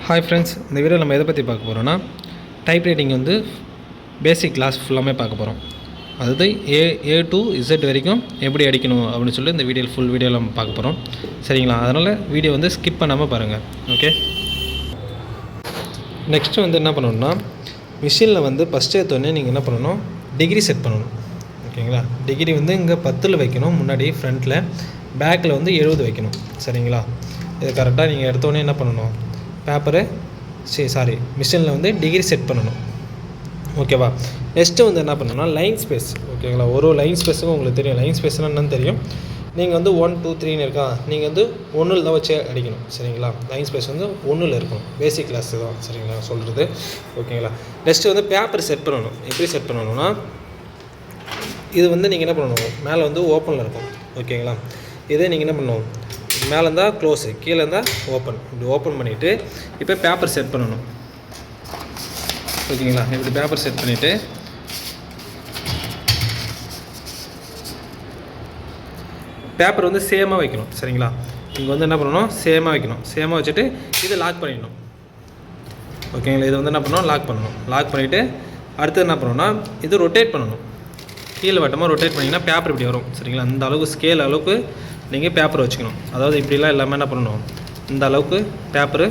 Hi friends, இந்த video நம்ம எதை பற்றி பார்க்க போகிறோன்னா டைப் ரைட்டிங் வந்து பேசிக் கிளாஸ் ஃபுல்லாமே பார்க்க போகிறோம். அதாவது ஏ டு இசட் வரைக்கும் எப்படி அடிக்கணும் அப்படின்னு சொல்லி இந்த ஃபுல் வீடியோவில் நம்ம பார்க்க போகிறோம். சரிங்களா? அதனால் வீடியோ வந்து ஸ்கிப் பண்ணாமல் பாருங்கள். ஓகே, நெக்ஸ்ட்டு வந்து என்ன பண்ணணும்னா மிஷினில் வந்து ஃபஸ்ட்டு எடுத்தோடனே நீங்கள் என்ன பண்ணணும், டிகிரி செட் பண்ணணும். ஓகேங்களா? டிகிரி வந்து இங்கே 10 வைக்கணும், முன்னாடி ஃப்ரண்ட்டில், பேக்கில் வந்து 70 வைக்கணும். சரிங்களா? இது கரெக்டாக நீங்கள் எடுத்தோடனே என்ன பண்ணணும், பேப்பரு மிஷினில் வந்து டிகிரி செட் பண்ணணும். ஓகேவா? நெக்ஸ்ட்டு வந்து என்ன பண்ணணும்னா லைன் ஸ்பேஸ். ஓகேங்களா? ஒரு லைன் ஸ்பேஸுக்கும் உங்களுக்கு தெரியும், லைன் ஸ்பேஸ்னால் என்னன்னு தெரியும். நீங்கள் வந்து 1 2 3ன்னு இருக்கா, நீங்கள் வந்து 1 தான் வச்சு அடிக்கணும். சரிங்களா? லைன் ஸ்பேஸ் வந்து 1 இருக்கும். பேசிக் கிளாஸ் தான். சரிங்களா சொல்கிறது? ஓகேங்களா? நெக்ஸ்ட்டு வந்து பேப்பர் செட் பண்ணணும். எப்படி செட் பண்ணணும்னா, இது வந்து நீங்கள் என்ன பண்ணணும், மேலே வந்து ஓப்பனில் இருக்கும். ஓகேங்களா? இதே நீங்கள் என்ன பண்ணணும், மேலே இருந்தால் க்ளோஸு, கீழே இருந்தால் ஓப்பன். இப்படி ஓப்பன் பண்ணிவிட்டு இப்போ பேப்பர் செட் பண்ணணும். ஓகேங்களா? இப்படி பேப்பர் செட் பண்ணிவிட்டு பேப்பர் வந்து சேமாக வைக்கணும். சரிங்களா? இங்கே வந்து என்ன பண்ணணும், சேமாக வைக்கணும். சேமாக வச்சுட்டு இதை லாக் பண்ணிடணும். ஓகேங்களா? இது வந்து என்ன பண்ணணும், லாக் பண்ணணும். லாக் பண்ணிவிட்டு அடுத்து என்ன பண்ணணும்னா இது ரொட்டேட் பண்ணணும். கீழே வட்டமாக ரொட்டேட் பண்ணிங்கன்னா பேப்பர் இப்படி வரும். சரிங்களா? இந்த அளவுக்கு ஸ்கேல் அளவுக்கு நீங்கள் பேப்பர் வச்சுக்கணும். அதாவது இப்படிலாம் எல்லாமே என்ன பண்ணணும், இந்த அளவுக்கு பேப்பரு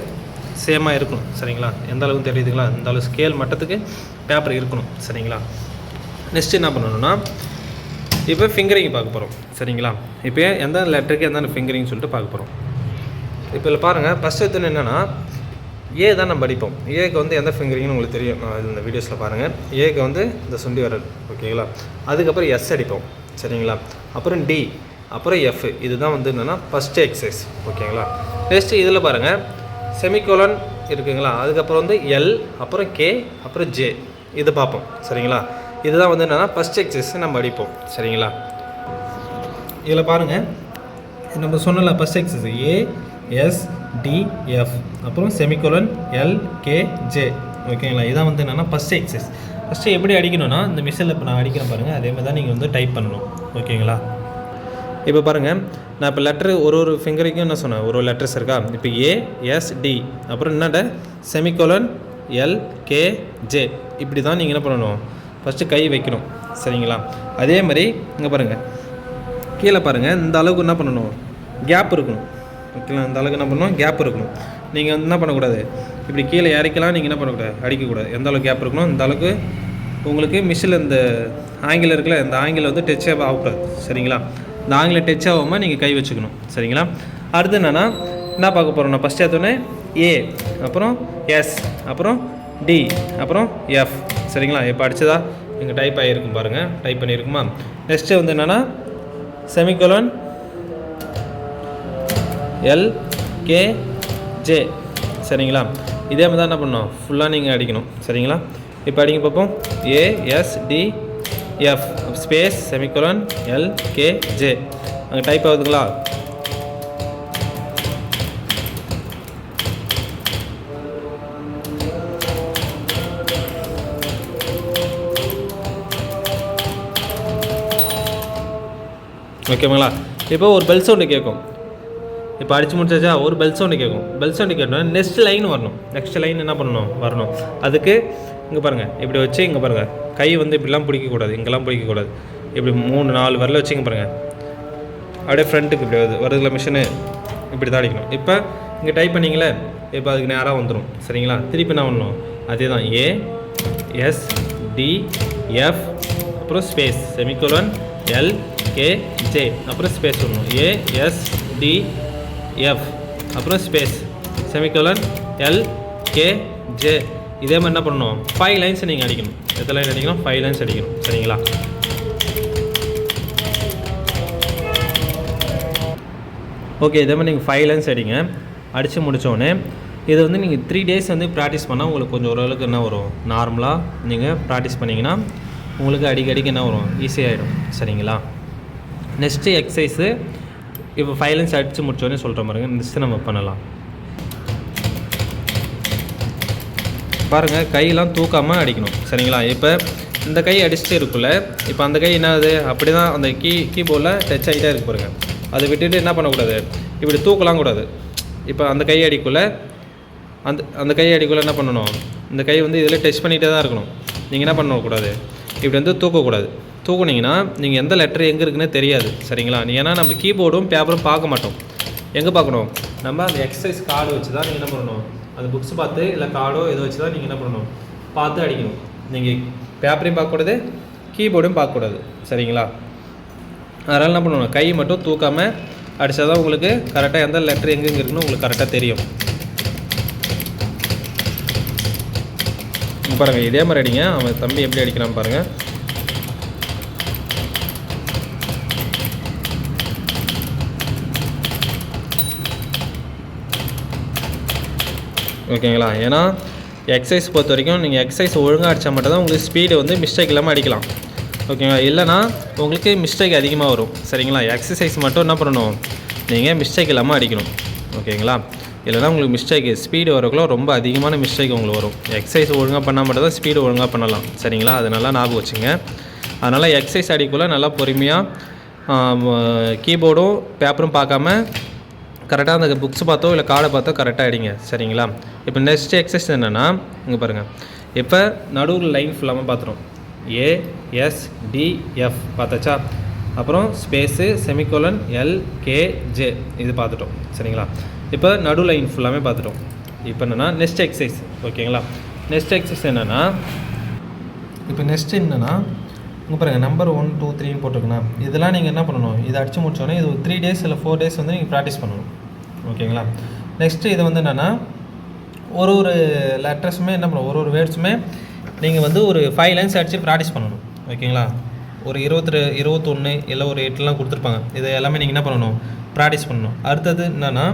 சேமாக இருக்கணும். சரிங்களா? எந்த அளவுக்கு தெரியுதுங்களா, இந்த அளவு ஸ்கேல் மட்டத்துக்கு பேப்பர் இருக்கணும். சரிங்களா? நெக்ஸ்ட்டு என்ன பண்ணணும்னா இப்போ ஃபிங்கரிங் பார்க்க போகிறோம். சரிங்களா? இப்போ எந்த லெட்டருக்கு எந்த ஃபிங்கரிங் சொல்லிட்டு பார்க்க போகிறோம். இப்போ இதில் பாருங்கள், ஃபஸ்ட் எடுத்துன்னு என்னென்னா ஏ தான் நம்ம அடிப்போம். ஏக்கு வந்து எந்த ஃபிங்கரிங்னு உங்களுக்கு தெரியும், இந்த வீடியோஸில் பாருங்கள். ஏக்கு வந்து இந்த சுண்டி வரல். ஓகேங்களா? அதுக்கப்புறம் எஸ் அடிப்போம். சரிங்களா? அப்புறம் டி, அப்புறம் எஃப். இதுதான் வந்து என்னென்னா ஃபஸ்ட்டு எக்ஸசைஸ். ஓகேங்களா? நெக்ஸ்ட்டு இதில் பாருங்கள் செமிகோலன் இருக்குங்களா, அதுக்கப்புறம் வந்து எல், அப்புறம் கே, அப்புறம் ஜே. இது பார்ப்போம். சரிங்களா? இதுதான் வந்து என்னென்னா ஃபஸ்ட் எக்ஸசைஸ் நம்ம அடிப்போம். சரிங்களா? இதில் பாருங்கள், நம்ம சொன்னல first exercise A S D F, அப்புறம் செமிகோலன் எல் கே ஜே. ஓகேங்களா? இதான் வந்து என்னென்னா ஃபஸ்ட்டு எக்ஸசைஸ். ஃபஸ்ட்டு எப்படி அடிக்கணும்னா இந்த மிஷினில் இப்போ நான் அடிக்கிறேன் பாருங்கள், அதே மாதிரி தான் நீங்கள் வந்து டைப் பண்ணணும். ஓகேங்களா? இப்போ பாருங்கள், நான் இப்போ லெட்ரு ஒரு ஃபிங்கருக்கும் என்ன சொன்னேன், ஒரு லெட்டர்ஸ் இருக்கா. இப்போ ஏ எஸ் டி, அப்புறம் என்னட செமிகோலன் எல் கே ஜே. இப்படி தான் நீங்கள் என்ன பண்ணணும், ஃபஸ்ட்டு கை வைக்கணும். சரிங்களா? அதே மாதிரி இங்கே பாருங்கள், கீழே பாருங்கள், இந்த அளவுக்கு என்ன பண்ணணும், கேப் இருக்கணும். ஓகேங்களா? இந்த அளவுக்கு என்ன பண்ணணும், கேப் இருக்கணும். நீங்கள் வந்து என்ன பண்ணக்கூடாது, இப்படி கீழே இறக்கலாம், நீங்கள் என்ன பண்ணக்கூடாது, அடிக்கக்கூடாது. எந்த அளவுக்கு கேப் இருக்கணும், இந்த அளவுக்கு உங்களுக்கு மிஷினில் இந்த ஆங்கிள் இருக்குல்ல, இந்த ஆங்கிள் வந்து டச் ஆகக்கூடாது. சரிங்களா? இந்த ஆங்கிள் டச் ஆகாமல் நீங்கள் கை வச்சுக்கணும். சரிங்களா? அடுத்து என்னென்னா என்ன பார்க்க போகிறோம்னா, ஃபஸ்ட்டு எடுத்தோடனே ஏ, அப்புறம் எஸ், அப்புறம் டி, அப்புறம் எஃப். சரிங்களா? இப்போ அடிச்சதா இங்கே டைப் ஆகிருக்கும் பாருங்கள், டைப் பண்ணியிருக்குமா. நெக்ஸ்ட்டு வந்து என்னென்னா செமிகோலன் எல் கே ஜே. சரிங்களா? இதே மாதிரி தான் என்ன பண்ணணும், ஃபுல்லாக நீங்கள் அடிக்கணும். சரிங்களா? இப்போ அடிங்க பார்ப்போம். A S D F space semicolon L K J. அங்கே டைப் ஆகுதுங்களா? ஓகேங்களா? இப்போ ஒரு பெல் சவுண்டு கேட்கும். இப்போ அடித்து முடிச்சாச்சா, ஒரு பெல் சவுண்டு கேட்கும். பெல் சவுண்டு கேட்டோன்னா நெக்ஸ்ட் லைன் வரணும். நெக்ஸ்ட் லைன் என்ன பண்ணணும், வரணும். அதுக்கு இங்கே பாருங்கள், இப்படி வச்சு இங்கே பாருங்கள், கை வந்து இப்படிலாம் பிடிக்கக்கூடாது, இங்கெல்லாம் பிடிக்கக்கூடாது. இப்படி 3 4 வரல வச்சுங்க பாருங்கள், அப்படியே ஃப்ரண்ட்டுக்கு இப்படி வருதுல மிஷினு, இப்படி தான் அடிக்கணும். இப்போ இங்கே டைப் பண்ணிங்களே, இப்போ அதுக்கு நேராக வந்துடும். சரிங்களா? திருப்பி என்ன பண்ணணும், அதே தான் ஏ எஸ் டி எஃப், அப்புறம் space semicolon L K J, அப்புறம் ஸ்பேஸ் வரணும். ஏ எஸ் டி எஃப், அப்புறம் space semicolon L K J. இதே மாதிரி என்ன பண்ணணும், 5 லைன்ஸ் நீங்கள் அடிக்கணும். எத்தனை லைன் அடிக்கணும், 5 லைன்ஸ் அடிக்கணும். சரிங்களா? ஓகே, இதே மாதிரி நீங்கள் 5 லைன்ஸ் அடிங்க. அடித்து முடித்தோடனே இது வந்து நீங்கள் 3 days வந்து ப்ராக்டிஸ் பண்ணால் உங்களுக்கு கொஞ்சம் ஓரளவுக்கு என்ன வரும், நார்மலாக நீங்கள் ப்ராக்டிஸ் பண்ணிங்கன்னா உங்களுக்கு அடிக்கடிக்கு என்ன வரும், ஈஸியாகிடும். சரிங்களா? நெக்ஸ்ட்டு எக்ஸசைஸு இப்போ 5 லைன்ஸ் அடித்து முடித்தோடனே சொல்கிற மாதிரிங்க, நெக்ஸ்ட்டு நம்ம பண்ணலாம். பாருங்கள், கையெல்லாம் தூக்காமல் அடிக்கணும். சரிங்களா? இப்போ இந்த கை அடிச்சுட்டு இருக்குல்ல, இப்போ அந்த கை என்னது அப்படி தான் அந்த கீபோர்டில் டச் ஆகிட்டே இருக்கு பாருங்கள். அதை விட்டுட்டு என்ன பண்ணக்கூடாது, இப்படி தூக்கலாம் கூடாது. இப்போ அந்த கை அடிக்குள்ளே அந்த கை அடிக்குள்ளே என்ன பண்ணணும், இந்த கை வந்து இதில் டச் பண்ணிகிட்டே தான் இருக்கணும். நீங்கள் என்ன பண்ணக்கூடாது, இப்படி வந்து தூக்கக்கூடாது. தூக்குனிங்கன்னா நீங்கள் எந்த லெட்டர் எங்கே இருக்குன்னே தெரியாது. சரிங்களா? ஏன்னா நம்ம கீபோர்டும் பேப்பரும் பார்க்க மாட்டோம். எங்கே பார்க்கணும், நம்ம அந்த எக்ஸசைஸ் கார்டு வச்சு தான் நீங்கள் என்ன பண்ணணும், அந்த புக்ஸ் பார்த்து இல்லை கார்டோ இதை வச்சு தான் நீங்கள் என்ன பண்ணணும், பார்த்து அடிக்கணும். நீங்கள் பேப்பரையும் பார்க்கக்கூடாது, கீபோர்டும் பார்க்கக்கூடாது. சரிங்களா? அதனால் என்ன பண்ணணும், கை மட்டும் தூக்காமல் அடித்தா தான் உங்களுக்கு கரெக்டாக எந்த லெட்டர் எங்கெங்கே இருக்குன்னு உங்களுக்கு கரெக்டாக தெரியும். பாருங்கள், இதே மாதிரி அடிங்க. அவன் தம்பி எப்படி அடிக்கிறான்னு பாருங்கள். ஓகேங்களா? ஏன்னா எக்ஸசைஸ் பொறுத்த வரைக்கும் நீங்கள் எக்ஸசைஸ் ஒழுங்காக அடித்தா மட்டும் தான் உங்களுக்கு ஸ்பீடு வந்து மிஸ்டேக் இல்லாமல் அடிக்கலாம். ஓகேங்களா? இல்லைனா உங்களுக்கு மிஸ்டேக் அதிகமாக வரும். சரிங்களா? எக்ஸசைஸ் மட்டும் என்ன பண்ணணும், நீங்கள் மிஸ்டேக் இல்லாமல் அடிக்கணும். ஓகேங்களா? இல்லைனா உங்களுக்கு மிஸ்டேக்கு ஸ்பீடு வரக்குள்ள ரொம்ப அதிகமான மிஸ்டேக் உங்களுக்கு வரும். எக்ஸசைஸ் ஒழுங்காக பண்ணால் மட்டும் தான் ஸ்பீடு ஒழுங்காக பண்ணலாம். சரிங்களா? அது நல்லா ஞாபகம் வச்சுங்க. அதனால் எக்ஸசைஸ் அடிக்குள்ளே நல்லா பொறுமையாக கீபோர்டும் பேப்பரும் பார்க்காம கரெக்டாக அந்த புக்ஸ் பார்த்தோ இல்லை கார்டை பார்த்தோ கரெக்டாக அடிங்க. சரிங்களா? இப்போ நெக்ஸ்ட் எக்ஸசைஸ் என்னென்னா, இங்கே பாருங்கள். இப்போ நடுவில் லைன் ஃபுல்லாமல் பார்த்துரும். ASDF பார்த்தாச்சா? அப்புறம் ஸ்பேஸு, செமிகோலன், LKJ இது பார்த்துட்டோம். சரிங்களா? இப்போ நடு லைன் ஃபுல்லாமே பார்த்துட்டோம். இப்போ என்னென்னா நெக்ஸ்ட் எக்ஸசைஸ். ஓகேங்களா? நெக்ஸ்ட் எக்ஸசைஸ் என்னென்னா, இப்போ நெக்ஸ்ட் என்னென்னா இங்கே பாருங்கள், நம்பர் 1 2 3 போட்டிருக்குண்ணா. இதெல்லாம் நீங்கள் என்ன பண்ணணும், இதை அடித்து முடிச்சோடனே இது 3 days இல்லை 4 days வந்து நீங்கள் ப்ராக்டிஸ் பண்ணணும். ஓகேங்களா? நெக்ஸ்ட்டு இது வந்து என்னென்னா, ஒரு லெட்டர்ஸுமே என்ன பண்ணணும், ஒரு வேர்ட்ஸுமே நீங்கள் வந்து ஒரு 5 lines அடித்து ப்ராக்டிஸ் பண்ணணும். ஓகேங்களா? ஒரு 21 இல்லை ஒரு 8 கொடுத்துருப்பாங்க. இதை எல்லாமே நீங்கள் என்ன பண்ணணும், ப்ராக்டிஸ் பண்ணணும். அடுத்தது என்னென்னா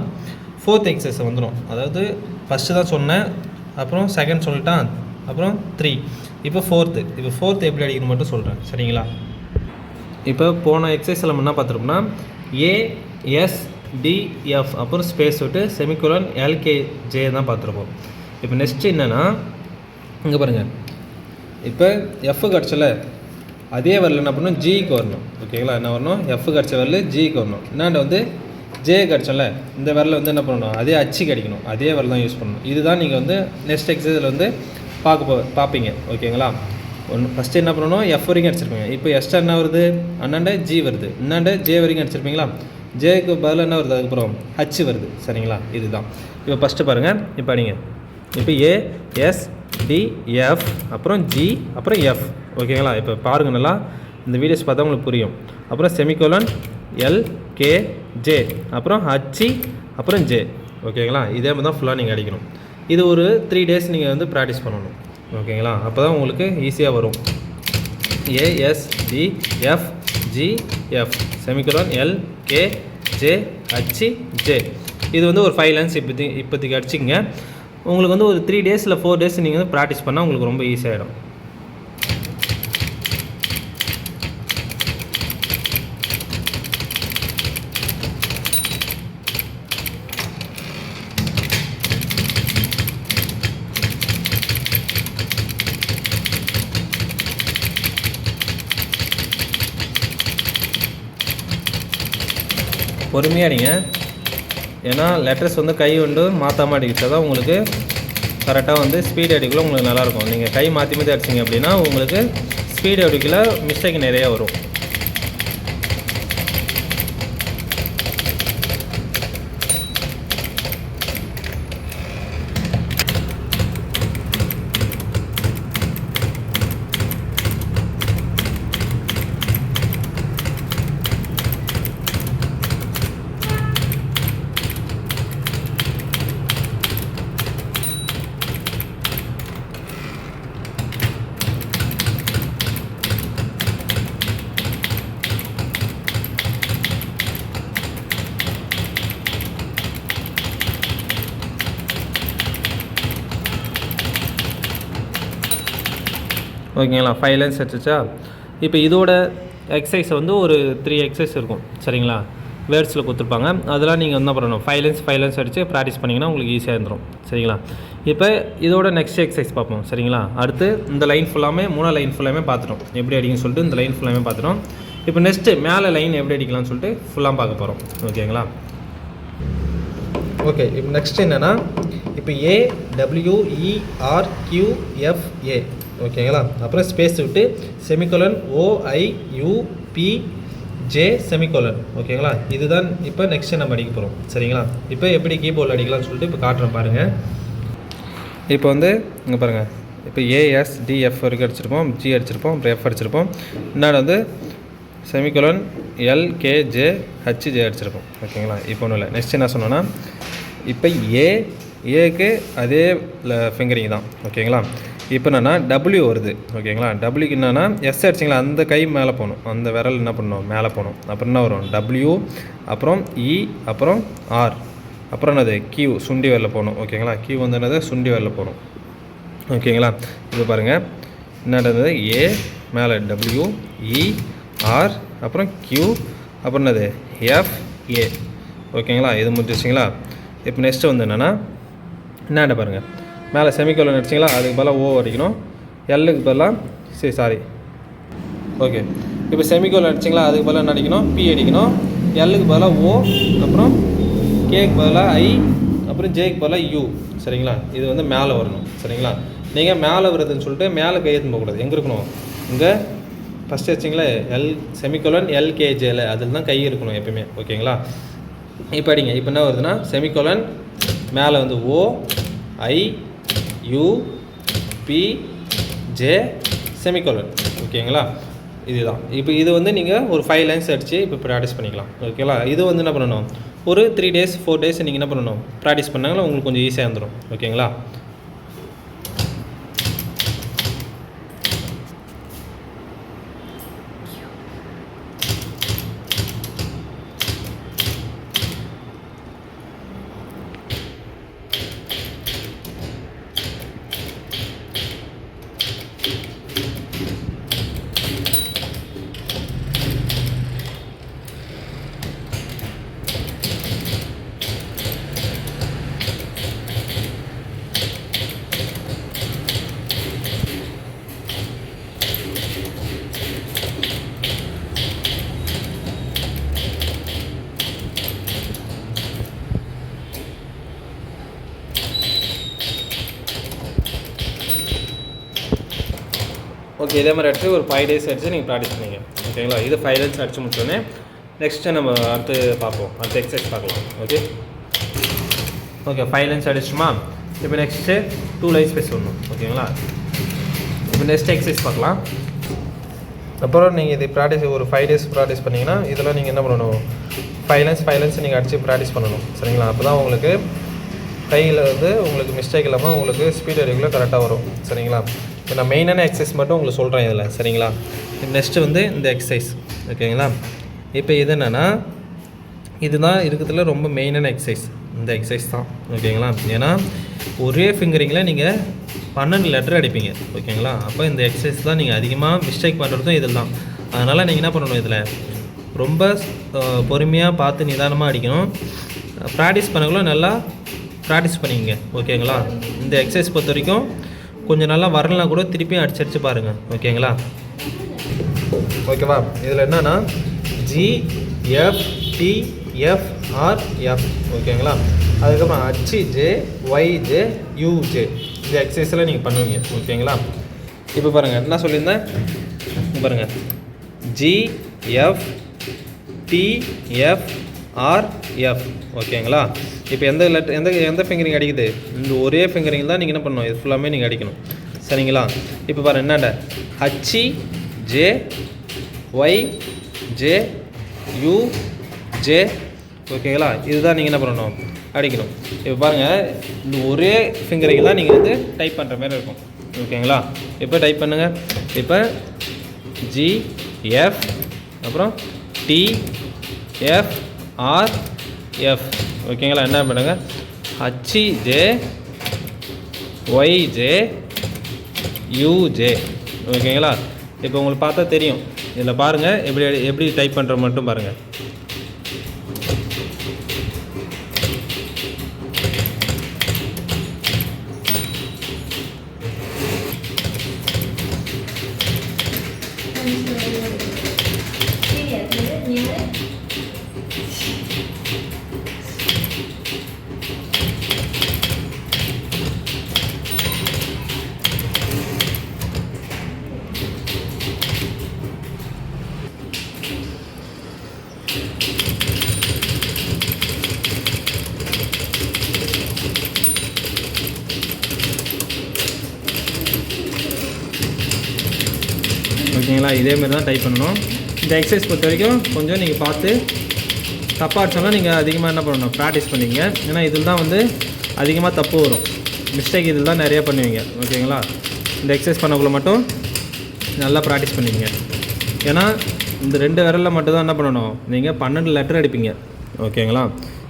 4th எக்ஸசைஸ் வந்துடும். அதாவது ஃபஸ்ட்டு தான் சொன்னேன், அப்புறம் செகண்ட் சொல்லிட்டான், அப்புறம் 3, இப்போ 4th. இப்போ 4th எப்படி அடிக்கணும் மட்டும் சொல்கிறேன். சரிங்களா? இப்போ போன எக்ஸசைஸில் நம்ம என்ன பார்த்துருப்போம்னா ASDF அப்புறம் ஸ்பேஸ் விட்டு செமிகோலன் LKJ தான் பார்த்துருப்போம். இப்போ நெக்ஸ்ட்டு என்னென்னா, இங்கே பாருங்கள். இப்போ F கிடச்சல அதே வரல என்ன பண்ணணும், Gக்கு வரணும். ஓகேங்களா? என்ன வரணும், F கிடச்ச வரல Gக்கு வரணும். என்னாண்ட வந்து J கிடச்சல இந்த வரல வந்து என்ன பண்ணணும், அதே அச்சு கிடைக்கணும். அதே வரல தான் யூஸ் பண்ணணும். இதுதான் நீங்கள் வந்து நெக்ஸ்ட் எக்ஸசைஸில் வந்து பார்ப்பீங்க. ஓகேங்களா? ஃபஸ்ட்டு என்ன பண்ணணும், F வரைக்கும் அடிச்சிருப்பீங்க. இப்போ எக்ஸ்ட்ரா என்ன வருது, அண்ணாண்ட G வருது, இன்னாண்ட J வரைக்கும் அடிச்சிருப்பீங்களா? Jக்கு பதில் என்ன வருது, அதுக்கப்புறம் H வருது. சரிங்களா? இதுதான். இப்போ ஃபஸ்ட்டு பாருங்கள். இப்போ அடிங்க. இப்போ ASDF அப்புறம் G அப்புறம் F. ஓகேங்களா? இப்போ பாருங்கள், நல்லா இந்த வீடியோஸ் பார்த்தா உங்களுக்கு புரியும். அப்புறம் செமிகோலன் LKJ அப்புறம் H அப்புறம் J. ஓகேங்களா? இதே மாதிரி தான் ஃபுல்லாக நீங்கள் அடிக்கணும். இது ஒரு 3 days நீங்கள் வந்து ப்ராக்டிஸ் பண்ணணும். ஓகேங்களா? அப்போ தான் உங்களுக்கு ஈஸியாக வரும். ASDF GF semicolon LKJ HJ. இது வந்து ஒரு 5 lines இப்போதைக்கு அடிச்சிங்க. உங்களுக்கு வந்து ஒரு 3 days இல்லை 4 days நீங்கள் வந்து ப்ராக்டிஸ் பண்ணால் உங்களுக்கு ரொம்ப ஈஸியாகிடும். பொறுமையாக அடிங்க. ஏன்னா லெட்டர்ஸ் வந்து கை வந்து மாற்றாமல் அடிக்கிட்டா தான் உங்களுக்கு கரெக்டாக வந்து ஸ்பீட் அடிக்கல உங்களுக்கு நல்லாயிருக்கும். நீங்கள் கை மாற்றி அடிச்சிங்க அப்படின்னா உங்களுக்கு ஸ்பீட் அடிக்கல மிஸ்டேக் நிறையா வரும். ஓகேங்களா? 5 lines அடிச்சா. இப்போ இதோட எக்ஸசைஸ் வந்து ஒரு 3 எக்ஸசைஸ் இருக்கும். சரிங்களா? வேர்ட்ஸில் கொடுத்துருப்பாங்க. அதெல்லாம் நீங்கள் என்ன பண்ணணும், 5 lines அடித்து ப்ராக்டிஸ் பண்ணிங்கன்னா உங்களுக்கு ஈஸியாக இருந்துடும். சரிங்களா? இப்போ இதோட நெக்ஸ்ட் எக்ஸசைஸ் பார்ப்போம். சரிங்களா? அடுத்து இந்த லைன் ஃபுல்லாமே 3 லைன் ஃபுல்லாமே பார்த்துட்டோம். எப்படி அடிக்கணும்னு சொல்லிட்டு இந்த லைன் ஃபுல்லாமே பார்த்துட்டோம். இப்போ நெக்ஸ்ட்டு மேலே லைன் எப்படி அடிக்கலாம்னு சொல்லிட்டு ஃபுல்லாக பார்க்க போகிறோம். ஓகேங்களா? ஓகே. இப்போ நெக்ஸ்ட் என்னென்னா இப்போ AWERQFA ஓகேங்களா. அப்புறம் ஸ்பேஸ் விட்டு செமிகோலன் OIUPJ செமிகோலன் ஓகேங்களா. இதுதான் இப்போ நெக்ஸ்ட்டு நம்ம அடிக்க போகிறோம் சரிங்களா. இப்போ எப்படி கீபோர்டில் அடிக்கலாம்னு சொல்லிட்டு இப்போ காட்டுறேன் பாருங்கள். இப்போ வந்து இங்கே பாருங்கள், இப்போ ASDF வரைக்கும் அடிச்சிருப்போம், G அடிச்சிருப்போம், அப்புறம் F அடிச்சிருப்போம், முன்னாடி வந்து செமிகோலன் LKJHJ அடிச்சிருப்போம் ஓகேங்களா. இப்போ ஒன்றும் இல்லை. நெக்ஸ்ட் என்ன சொன்னோன்னா இப்போ ஏக்கு அதே ஃபிங்கரிங் தான் ஓகேங்களா. இப்போ என்னென்னா W வருது ஓகேங்களா. டபிள்யூக்கு என்னென்னா எஸ் அடிச்சிங்களா, அந்த கை மேலே போகணும், அந்த விரல் என்ன பண்ணணும் மேலே போகணும். அப்புறம் என்ன வரும் W, அப்புறம் E, அப்புறம் R, அப்புறம் என்னது Q சுண்டி வரல போகணும் ஓகேங்களா. Q வந்து என்னது சுண்டி வரல போகணும் ஓகேங்களா. இப்போ பாருங்கள் என்னது A மேலே W, E, R, அப்புறம் Q, அப்புறம் என்னது F, A ஓகேங்களா. இது முடிச்சிச்சிங்களா. இப்போ நெக்ஸ்ட்டு வந்து என்னென்னா என்னென்ன பாருங்கள், மேலே செமிகோலன் அடிச்சிங்களா, அதுக்கு பதிலாக O அடிக்கணும், எல்லுக்கு பதிலாக ஓகே. இப்போ செமிகோலன் அடிச்சிங்களா, அதுக்கு பதிலாக என்ன அடிக்கணும், P அடிக்கணும், எல்லுக்கு பதிலாக O, அப்புறம் கேக்கு பதிலாக I, அப்புறம் ஜேக்கு பதிலாக U சரிங்களா. இது வந்து மேலே வரணும் சரிங்களா. நீங்கள் மேலே வருதுன்னு சொல்லிட்டு மேலே கையெழுத்து போகக்கூடாது. எங்கே இருக்கணும், இங்கே ஃபஸ்ட்டு வச்சிங்களா செமிகோலன் LKJல அதில் தான் கை இருக்கணும் எப்பயுமே ஓகேங்களா. இப்போ அடிங்க. இப்போ என்ன வருதுன்னா செமிகோலன் மேலே வந்து OIUPJ செமிகோலன் ஓகேங்களா. இதுதான். இப்போ இது வந்து நீங்கள் ஒரு 5 லைன்ஸ் அடித்து இப்போ ப்ராக்டிஸ் பண்ணிக்கலாம் ஓகேங்களா. இது வந்து என்ன பண்ணணும், ஒரு 3 days 4 days நீங்கள் என்ன பண்ணணும் ப்ராக்டிஸ் பண்ணாங்களா உங்களுக்கு கொஞ்சம் ஈஸியாக வந்துடும் ஓகேங்களா. ஓகே. இதே மாதிரி அடிச்சு ஒரு 5 days அடிச்சு நீங்கள் ப்ராக்டிஸ் பண்ணிங்க ஓகேங்களா. இது 5 லைன்ஸ் அடிச்சு முடிச்சோடனே நெக்ஸ்ட்டு நம்ம அடுத்து பார்ப்போம், அடுத்த எக்ஸசைஸ் பார்க்கலாம் ஓகே. 5 லைன்ஸ் அடிச்சுமா. இப்போ நெக்ஸ்ட்டு 2 லைன்ஸ் பேச வரணும் ஓகேங்களா. இப்போ நெக்ஸ்ட் எக்ஸசைஸ் பார்க்கலாம். அப்புறம் நீங்கள் இது ப்ராக்டிஸ் ஒரு 5 days ப்ராக்டிஸ் பண்ணிங்கன்னா இதெல்லாம் நீங்கள் என்ன பண்ணணும், 5 லைன்ஸ் நீங்கள் அடித்து ப்ராக்டிஸ் பண்ணணும் சரிங்களா. அப்போ தான் உங்களுக்கு கையில் வந்து உங்களுக்கு மிஸ்டேக் இல்லாமல் உங்களுக்கு ஸ்பீட் அடிக்குள்ளே கரெக்டாக வரும் சரிங்களா. இப்போ நான் மெயினான எக்ஸசைஸ் மட்டும் உங்களுக்கு சொல்கிறேன் இதில் சரிங்களா. நெக்ஸ்ட்டு வந்து இந்த எக்ஸசைஸ் ஓகேங்களா. இப்போ இது என்னென்னா இதுதான் இருக்கிறதுல ரொம்ப மெயினான எக்ஸசைஸ், இந்த எக்ஸசைஸ் தான் ஓகேங்களா. ஏன்னா ஒரே ஃபிங்கரிங்கில் நீங்கள் 12 லெட்டர் அடிப்பீங்க ஓகேங்களா. அப்போ இந்த எக்ஸசைஸ் தான் நீங்கள் அதிகமாக மிஸ்டேக் பண்ணுறதும் இதில் தான். அதனால் நீங்கள் என்ன பண்ணணும், இதில் ரொம்ப பொறுமையாக பார்த்து நிதானமாக அடிக்கணும். ப்ராக்டிஸ் பண்ணக்குள்ள நல்லா ப்ராக்டிஸ் பண்ணிங்க ஓகேங்களா. இந்த எக்ஸசைஸ் பொறுத்த வரைக்கும் கொஞ்சம் நல்லா வரலாம் கூட திருப்பியும் அடிச்சு பாருங்கள் ஓகேங்களா. ஓகேவா. இதில் என்னென்னா GFTFRF ஓகேங்களா. அதுக்கப்புறம் HJYJUJ இந்த எக்ஸசைஸில் நீங்கள் பண்ணுவீங்க ஓகேங்களா. இப்போ பாருங்கள் என்ன சொல்லியிருந்தேன் பாருங்கள், GFTFRF ஓகேங்களா. இப்போ எந்த ஃபிங்கரிங் அடிக்குது, இந்த ஒரே ஃபிங்கரிங் தான் நீங்கள் என்ன பண்ணணும், இது ஃபுல்லாமே நீங்கள் அடிக்கணும் சரிங்களா. இப்போ பாருங்கள் என்னண்ட HJYJUJ ஓகேங்களா. இதுதான் நீங்கள் என்ன பண்ணணும் அடிக்கணும். இப்போ பாருங்கள் இந்த ஒரே ஃபிங்கரிங் தான் நீங்கள் வந்து டைப் பண்ணுற மாதிரி இருக்கும் ஓகேங்களா. இப்போ டைப் பண்ணுங்கள். இப்போ GF அப்புறம் TFRF ஓகேங்களா. என்ன பண்ணுங்கள் HJYJUJ ஓகேங்களா. இப்போ உங்களுக்கு பார்த்தா தெரியும், இதில் பாருங்கள் எப்படி டைப் பண்ணுற மட்டும் பாருங்கள். இதேமாரி தான் டைப் பண்ணணும். இந்த எக்ஸசைஸ் பொறுத்த வரைக்கும் கொஞ்சம் நீங்கள் பார்த்து தப்பாக அடிச்சோம்னா நீங்கள் அதிகமாக என்ன பண்ணணும், ப்ராக்டிஸ் பண்ணிங்க. ஏன்னா இதில் தான் வந்து அதிகமாக தப்பு வரும், மிஸ்டேக் இதில் தான் நிறையா பண்ணுவீங்க. ஓகேங்களா? இந்த எக்ஸசைஸ் பண்ணக்குள்ள மட்டும் நல்லா ப்ராக்டிஸ் பண்ணிக்கங்க. ஏன்னா இந்த 2 விரலில் மட்டும் தான் என்ன பண்ணணும், நீங்கள் 12 லெட்டர் அடிப்பீங்க. ஓகேங்களா?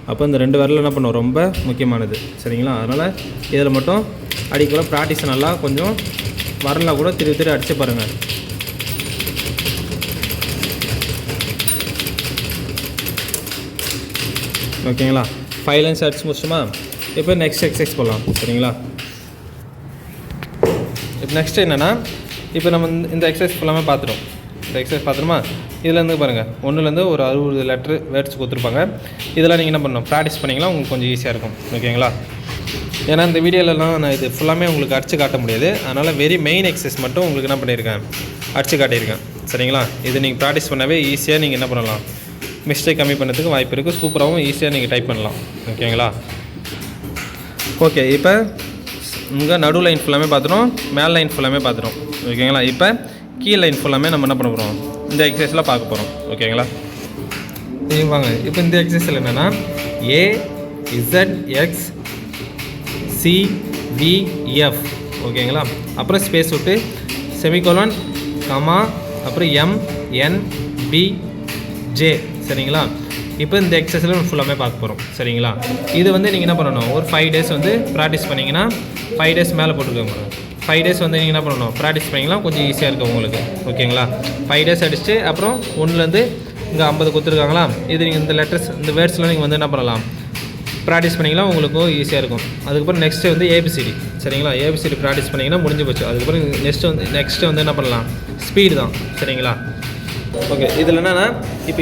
அப்போ இந்த 2 விரலில் என்ன பண்ணணும், ரொம்ப முக்கியமானது. சரிங்களா? அதனால் இதில் மட்டும் அடிக்கல ப்ராக்டிஸ் நல்லா கொஞ்சம் வரலாம் கூட திருப்பி அடித்து பாருங்கள். ஓகேங்களா? 5 லைன்ஸ் அடிச்சு முடிச்சுமா? இப்போ நெக்ஸ்ட் எக்ஸசைஸ் போகலாம். சரிங்களா? இப்போ நெக்ஸ்ட் என்னென்னா, இப்போ நம்ம இந்த எக்ஸசைஸ் ஃபுல்லாமே பார்த்துட்டோம். இந்த எக்ஸசைஸ் பார்த்துருமா? இதுலேருந்து பாருங்கள், 1லேருந்து ஒரு 60 லெட்ரு வேர்ட்ஸ் கொடுத்துருப்பாங்க. இதெல்லாம் நீங்கள் என்ன பண்ணணும், ப்ராக்டிஸ் பண்ணிங்கன்னா உங்களுக்கு கொஞ்சம் ஈஸியாக இருக்கும். ஓகேங்களா? ஏன்னா இந்த வீடியோலலாம் நான் இது ஃபுல்லாமே உங்களுக்கு அடிச்சு காட்ட முடியாது. அதனால் வெரி மெயின் எக்ஸசைஸ் மட்டும் உங்களுக்கு என்ன பண்ணியிருக்கேன், அடிச்சு காட்டியிருக்கேன். சரிங்களா? இது நீங்கள் ப்ராக்டிஸ் பண்ணவே ஈஸியாக நீங்கள் என்ன பண்ணலாம், மிஸ்டேக் கம்மி பண்ணுறதுக்கு வாய்ப்பு இருக்குது. சூப்பராகவும் ஈஸியாக நீங்கள் டைப் பண்ணலாம். ஓகேங்களா? ஓகே, இப்போ இங்கே நடு லைன் ஃபுல்லாமே பார்த்துட்டோம், மேல் லைன் ஃபுல்லாமே பார்த்துட்டோம். ஓகேங்களா? இப்போ கீழ் லைன் ஃபுல்லாமே நம்ம என்ன பண்ண போகிறோம், இந்த எக்ஸசைஸில் பார்க்க போகிறோம். ஓகேங்களா? வாங்க, இப்போ இந்த எக்ஸசைஸில் என்னென்னா AZX CVF. ஓகேங்களா? அப்புறம் ஸ்பேஸ் விட்டு செமிகோலன் கமா அப்புறம் MNBJ. சரிங்களா? இப்போ இந்த எக்ஸசைஸில் ஃபுல்லாமே பார்க்க போகிறோம். சரிங்களா? இது வந்து நீங்கள் என்ன பண்ணணும், ஒரு 5 டேஸ் வந்து ப்ராக்டிஸ் பண்ணிங்கன்னா 5 டேஸ் மேலே போட்டுருக்கோங்க. 5 டேஸ் வந்து நீங்கள் என்ன பண்ணணும், ப்ராக்டிஸ் பண்ணிங்கன்னா கொஞ்சம் ஈஸியாக இருக்கும் உங்களுக்கு. ஓகேங்களா? 5 டேஸ் அடிச்சுட்டு அப்புறம் 1லேருந்து இங்கே 50 கொடுத்துருக்காங்களா, இது நீங்கள் இந்த லெட்டர்ஸ் இந்த வேர்ட்ஸ்லாம் நீங்கள் வந்து என்ன பண்ணலாம், ப்ராக்டிஸ் பண்ணிங்கன்னா உங்களுக்கும் ஈஸியாக இருக்கும். அதுக்கப்புறம் நெக்ஸ்ட்டு வந்து ABCD. சரிங்களா? ABCD ப்ராக்டிஸ் பண்ணிங்கன்னா முடிஞ்சு போச்சு. அதுக்கப்புறம் நெக்ஸ்ட்டு வந்து என்ன பண்ணலாம், ஸ்பீடு தான். சரிங்களா? ஓகே, இதில் என்னென்னா இப்போ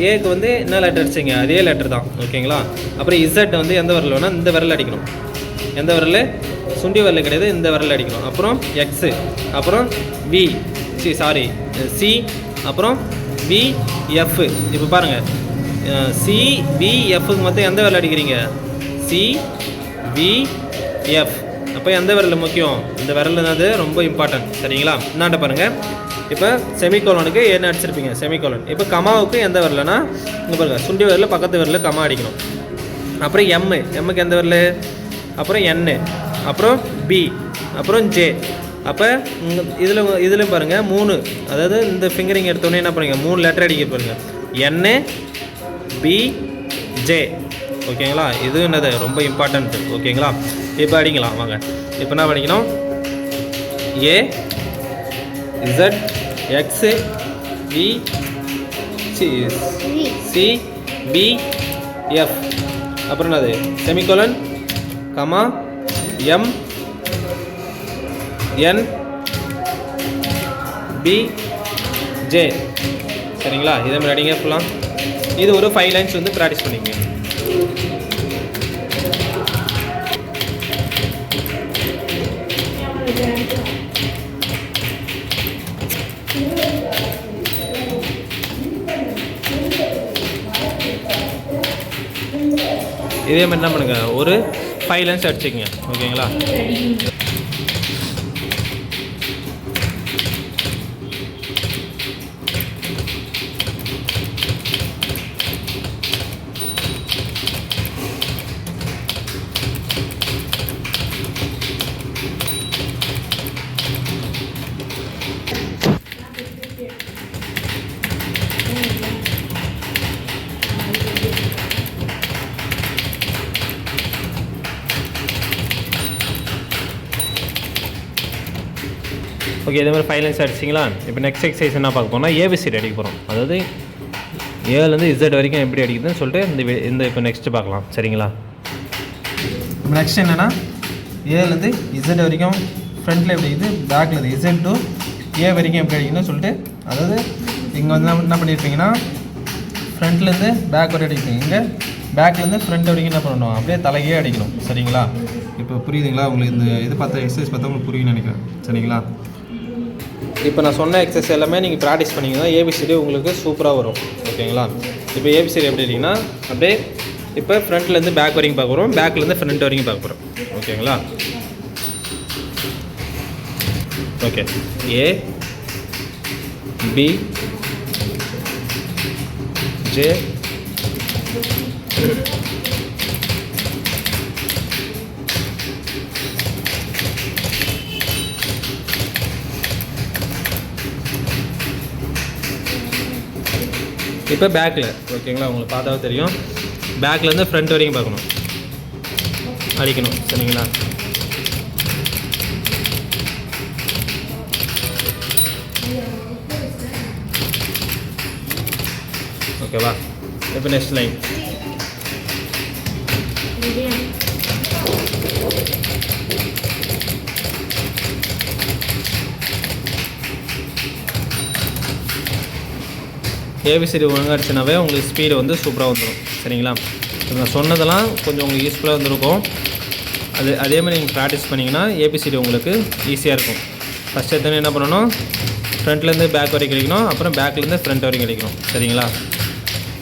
ஏக்கு வந்து என்ன லெட்டர் அடிச்சிங்க, அதே லெட்டர் தான். ஓகேங்களா? அப்புறம் இசட் வந்து எந்த விரல் வேணால் இந்த விரல் அடிக்கணும். எந்த விரல், சுண்டி விரல் கிடையாது, இந்த விரல் அடிக்கணும். அப்புறம் எக்ஸு, அப்புறம் C, அப்புறம் VF. இப்போ பாருங்கள், CVFக்கு மொத்தம் எந்த விரல் அடிக்கிறீங்க, CVF. அப்போ எந்த விரல் முக்கியம், இந்த விரல் அது ரொம்ப இம்பார்ட்டன்ட். சரிங்களா? என்னாண்ட பாருங்கள், இப்போ செமிகோலனுக்கு என்ன அடிச்சிருப்பீங்க, செமிகோலன். இப்போ கமாவுக்கு எந்த வரலன்னா இங்கே பாருங்கள், சுண்டி வரல பக்கத்து வரல கமா அடிக்கணும். அப்புறம் எம்முக்கு எந்த வரல, அப்புறம் N, அப்புறம் B, அப்புறம் J. அப்போ இதில் பாருங்கள் 3, அதாவது இந்த ஃபிங்கரிங் எடுத்தோடனே என்ன பண்ணுங்க, 3 லெட்டர் அடிக்க பாருங்கள், N B J. ஓகேங்களா? இது என்னது ரொம்ப இம்பார்ட்டன்ட்டு. ஓகேங்களா? இப்போ அடிக்கலாம் வாங்க. இப்போ என்ன படிக்கணும், AZX CVF. அப்புறம் என்னது, செமிகோலன் கமா MNBJ. சரிங்களா? இதே மாதிரி அடிங்க ஃபுல்லாக. இது ஒரு 5 லைன்ஸ் வந்து ப்ராக்டிஸ் பண்ணிக்கங்க. இதே மாதிரி என்ன பண்ணுங்க, ஒரு 5 லைன்ஸ் அடிச்சுக்கங்க. ஓகேங்களா? ஓகே, இதே மாதிரி 5 லைன்ஸ் அடிச்சிங்களா? இப்போ நெக்ஸ்ட் எக்ஸசைஸ் என்ன பார்க்க போனால் ABCD அடிக்க போகிறோம். அதாவது ஏலேருந்து Z வரைக்கும் எப்படி அடிக்குதுன்னு சொல்லிட்டு இந்த இப்போ நெக்ஸ்ட்டு பார்க்கலாம். சரிங்களா? இப்போ நெக்ஸ்ட் என்னென்னா, ஏலேருந்து Z வரைக்கும் ஃப்ரண்ட்டில் எப்படி இது, பேக்கில் இது Z to A வரைக்கும் எப்படி அடிக்கணும்னு சொல்லிட்டு, அதாவது இங்கே வந்து என்ன பண்ணியிருப்பீங்கன்னா ஃப்ரண்ட்லேருந்து பேக் வரை அடிப்பீங்க. இங்கே பேக்லேருந்து ஃப்ரண்ட் வரைக்கும் என்ன பண்ணணும், அப்படியே தலையே அடிக்கணும். சரிங்களா? இப்போ புரியுதுங்களா உங்களுக்கு? இந்த இது பார்த்தா எக்ஸசைஸ் பார்த்தா உங்களுக்கு புரியுன்னு நினைக்கிறேன். சரிங்களா? இப்போ நான் சொன்ன எக்ஸசைஸ் எல்லாமே நீங்கள் ப்ராக்டிஸ் பண்ணிங்கன்னா ABCD உங்களுக்கு சூப்பராக வரும். ஓகேங்களா? இப்போ ABCD எப்படி இருக்கீங்கன்னா, அப்படியே இப்போ ஃப்ரண்ட்லேருந்து பேக் வரைக்கும் பார்க்க போகிறோம், பேக்லேருந்து ஃப்ரண்ட் வரைக்கும் பார்க்க போகிறோம். ஓகேங்களா? ஓகே, A பி ஜே இப்போ பேக்கில் ஓகேங்களா, உங்களுக்கு பார்த்தாவே தெரியும். பேக்லேருந்து ஃப்ரண்ட் வரைக்கும் பார்க்கணும், அடிக்கணும். சரிங்களா? ஓகேவா? இப்போ நெக்ஸ்ட் லைன். ஏபிசிடி ஒழுங்காக அடிச்சுனாவே உங்களுக்கு ஸ்பீடு வந்து சூப்பராக வந்துடும். சரிங்களா? இப்போ நான் சொன்னதெல்லாம் கொஞ்சம் உங்களுக்கு யூஸ்ஃபுல்லாக வந்துருக்கும். அதேமாதிரி நீங்கள் ப்ராக்டிஸ் பண்ணிங்கன்னா ஏபிசிடி உங்களுக்கு ஈஸியாக இருக்கும். ஃபஸ்ட் எடுத்தோன்னே என்ன பண்ணணும், ஃப்ரண்ட்லேருந்து பேக் வரைக்கும் கிடைக்கணும், அப்புறம் பேக்லேருந்து ஃப்ரண்ட் வரைக்கும் கிடைக்கணும். சரிங்களா?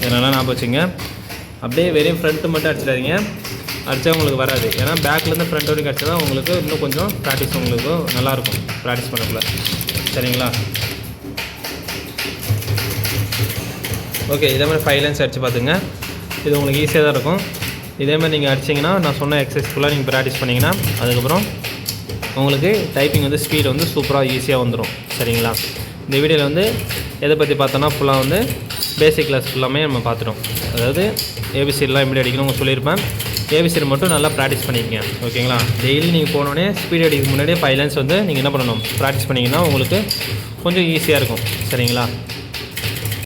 இதனால் ஞாபகம் வச்சுங்க. அப்படியே வெறும் ஃப்ரண்ட்டு மட்டும் அடிச்சிடாதீங்க, அடித்தா உங்களுக்கு வராது. ஏன்னா பேக்லேருந்து ஃப்ரண்ட் வரைக்கும் அடிச்சா தான் உங்களுக்கு இன்னும் கொஞ்சம் ப்ராக்டிஸ் உங்களுக்கு நல்லாயிருக்கும் ப்ராக்டிஸ் பண்ணக்குள்ள. சரிங்களா? ஓகே, இதே மாதிரி 5 லைன்ஸ் அடித்து பார்த்துங்க. இது உங்களுக்கு ஈஸியாக தான் இருக்கும். இதேமாதிரி நீங்கள் அடிச்சிங்கன்னா நான் சொன்ன எக்ஸசைஸ் ஃபுல்லாக நீங்கள் ப்ராக்டிஸ் பண்ணிங்கன்னா அதுக்கப்புறம் உங்களுக்கு டைப்பிங் வந்து ஸ்பீடு வந்து சூப்பராக ஈஸியாக வந்துடும். சரிங்களா? இந்த வீடியோவில் வந்து எதை பற்றி பார்த்தோன்னா ஃபுல்லாக வந்து பேசிக் கிளாஸ் ஃபுல்லாமே நம்ம பார்த்துட்டோம். அதாவது ஏபிசிடிலாம் எப்படி அடிக்கணும் சொல்லியிருப்பேன். ஏபிசிடி மட்டும் நல்லா ப்ராக்டிஸ் பண்ணிக்கங்க. ஓகேங்களா? டெய்லி நீங்கள் போனோடனே ஸ்பீட் அடிக்க முன்னாடியே 5 லைன்ஸ் வந்து நீங்கள் என்ன பண்ணணும், ப்ராக்டிஸ் பண்ணிங்கன்னா உங்களுக்கு கொஞ்சம் ஈஸியாக இருக்கும். சரிங்களா?